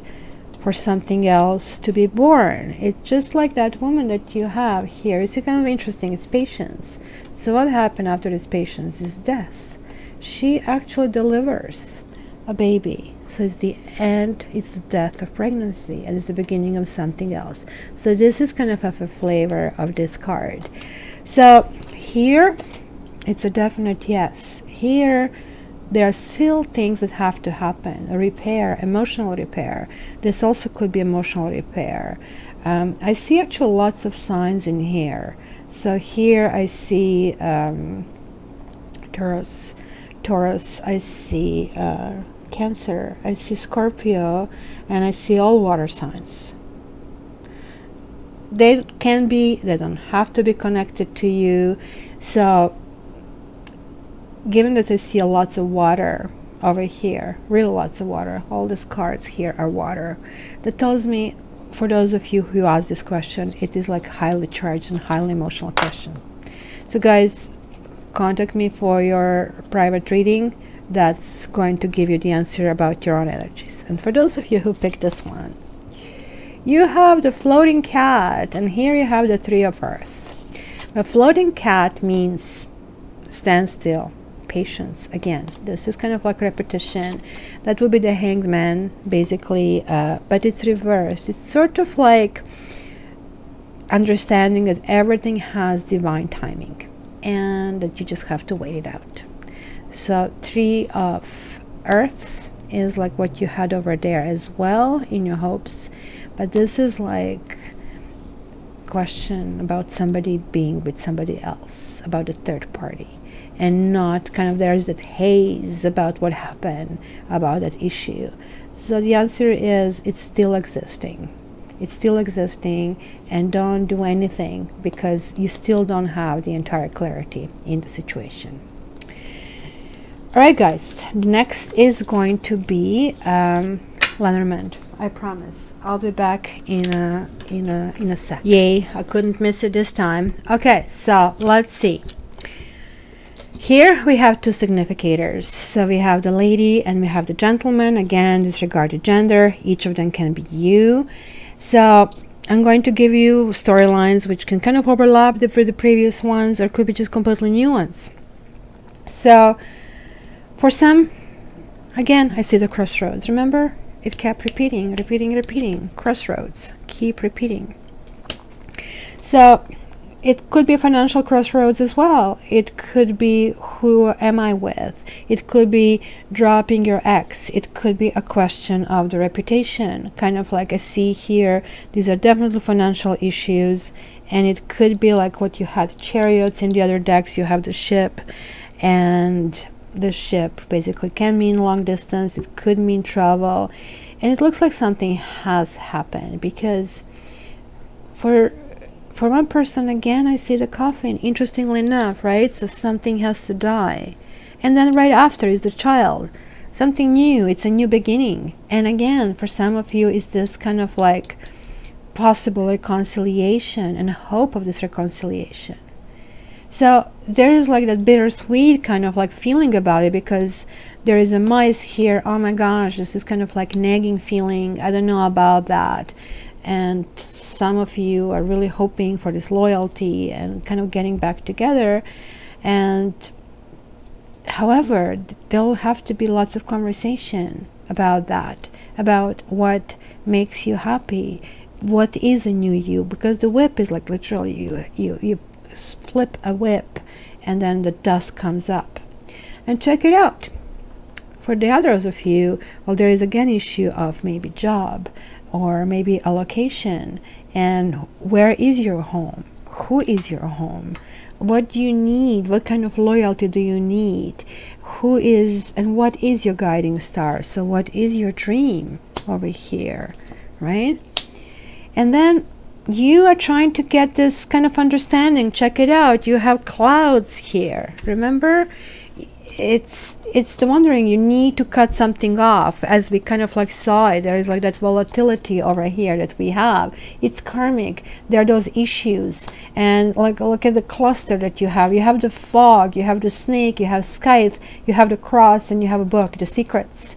for something else to be born. It's just like that woman that you have here. It's kind of interesting. It's patience. So what happened after this patience is death. She actually delivers a baby. So it's the end, it's the death of pregnancy, and it's the beginning of something else. So this is kind of a flavor of this card. So here, it's a definite yes. Here, there are still things that have to happen. A repair, emotional repair. This also could be emotional repair. I see actually lots of signs in here. So here I see Taurus, I see Cancer, I see Scorpio, and I see all water signs. They can be, they don't have to be connected to you. So given that I see lots of water over here, really lots of water, all these cards here are water, that tells me, for those of you who asked this question, it is like highly charged and highly emotional question. So guys, contact me for your private reading. That's going to give you the answer about your own energies. And for those of you who picked this one, you have the floating cat, and here you have the 3 of Earth. A floating cat means stand still, patience. Again, this is kind of like repetition. That would be the Hanged Man, basically, but it's reversed. It's sort of like understanding that everything has divine timing and that you just have to wait it out. So 3 of Earths is like what you had over there as well in your hopes, but this is like question about somebody being with somebody else, about a third party, and not kind of there's that haze about what happened, about that issue. So the answer is it's still existing. It's still existing, and don't do anything because you still don't have the entire clarity in the situation. All right, guys, next is going to be Lenormand. I promise I'll be back in a sec. Yay, I couldn't miss it this time. Okay, so let's see. Here we have two significators. So we have the lady and we have the gentleman. Again, disregard the gender. Each of them can be you. So I'm going to give you storylines which can kind of overlap with the previous ones, or could be just completely new ones. So for some, again, I see the crossroads. Remember, it kept repeating. Crossroads, keep repeating. So it could be a financial crossroads as well. It could be who am I with. It could be dropping your ex. It could be a question of the reputation. Kind of like I see here, these are definitely financial issues. And it could be like what you had chariots in the other decks. You have the ship, and the ship basically can mean long distance. It could mean travel. And it looks like something has happened, because for one person, again, I see the coffin, interestingly enough, right? So something has to die. And then right after is the child. Something new, it's a new beginning. And again, for some of you, is this kind of like possible reconciliation and hope of this reconciliation. So there is like that bittersweet kind of like feeling about it, because there is a mice here. Oh my gosh, this is kind of like nagging feeling. I don't know about that. And some of you are really hoping for this loyalty and kind of getting back together. And however, there'll have to be lots of conversation about that, about what makes you happy, what is a new you, because the whip is like literally you flip a whip and then the dust comes up. And check it out. For the others of you, well, there is again issue of maybe job, or maybe a location, and where is your home? Who is your home? What do you need? What kind of loyalty do you need? Who is and what is your guiding star? So what is your dream over here, right? And then you are trying to get this kind of understanding. Check it out. You have clouds here. Remember, it's the wondering, you need to cut something off, as we kind of like saw it. There is like that volatility over here that we have. It's karmic. There are those issues, and like look at the cluster that you have. You have the fog, you have the snake, you have scythe, you have the cross, and you have a book, the secrets.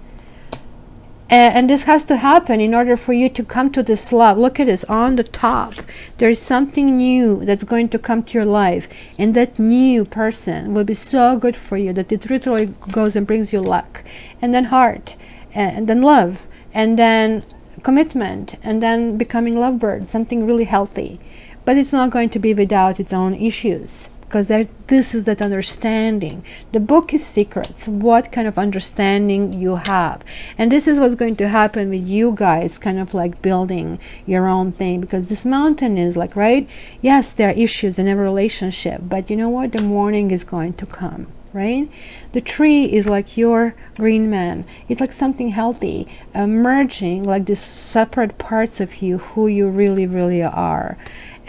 And this has to happen in order for you to come to this love. Look at this on the top. There's something new that's going to come to your life. And that new person will be so good for you that it literally goes and brings you luck. And then heart. And then love. And then commitment. And then becoming lovebird. Something really healthy. But it's not going to be without its own issues. Because this is that understanding. The book is secrets, what kind of understanding you have. And this is what's going to happen with you guys, kind of like building your own thing. Because this mountain is like, right? Yes, there are issues in every relationship. But you know what? The morning is going to come, right? The tree is like your green man. It's like something healthy, merging like these separate parts of you, who you really, really are.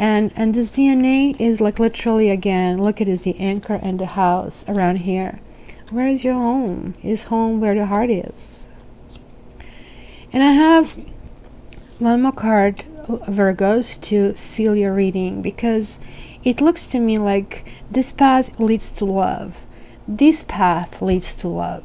And this DNA is like literally, again, look at it, the anchor and the house around here. Where is your home? Is home where the heart is. And I have one more card, Virgos, to seal your reading, because it looks to me like this path leads to love. This path leads to love.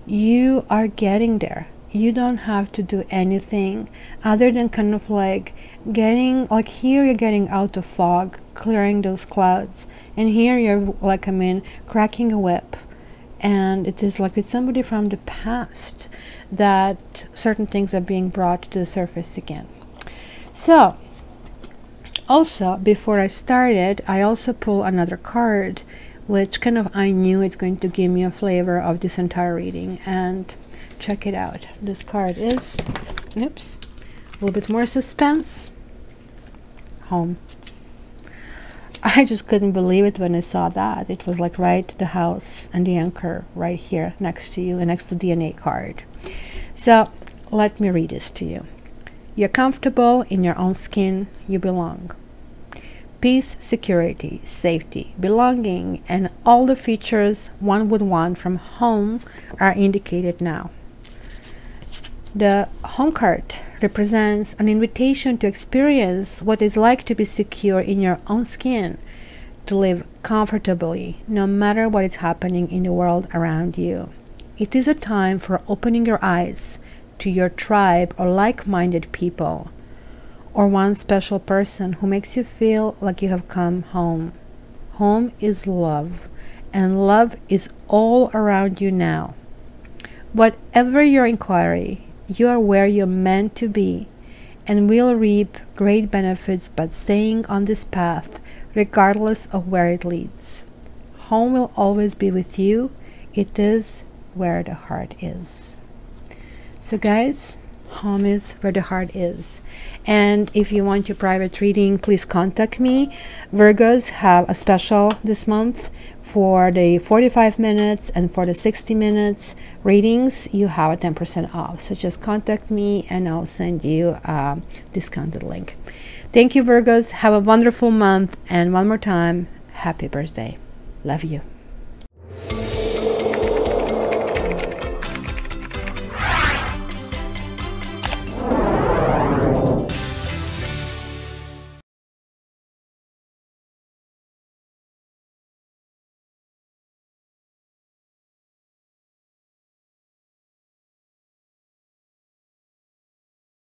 You are getting there. You don't have to do anything other than kind of like getting, like here you're getting out of fog, clearing those clouds, and here you're like, I mean, cracking a whip. And it is like with somebody from the past that certain things are being brought to the surface again. So also, before I started, I also pull another card, which kind of I knew it's going to give me a flavor of this entire reading. And check it out. This card is, oops, a little bit more suspense. Home. I just couldn't believe it when I saw that. It was like right the house and the anchor right here next to you and next to the DNA card. So let me read this to you. You're comfortable in your own skin. You belong. Peace, security, safety, belonging, and all the features one would want from home are indicated now. The home card represents an invitation to experience what it's like to be secure in your own skin, to live comfortably no matter what is happening in the world around you. It is a time for opening your eyes to your tribe or like-minded people, or one special person who makes you feel like you have come home. Home is love, and love is all around you now. Whatever your inquiry, you are where you're meant to be and will reap great benefits by staying on this path regardless of where it leads. Home will always be with you. It is where the heart is. So guys, home is where the heart is. And if you want your private reading, please contact me. Virgos have a special this month. For the 45 minutes and for the 60 minutes readings, you have a 10% off. So just contact me and I'll send you a discounted link. Thank you, Virgos. Have a wonderful month. And one more time, happy birthday. Love you.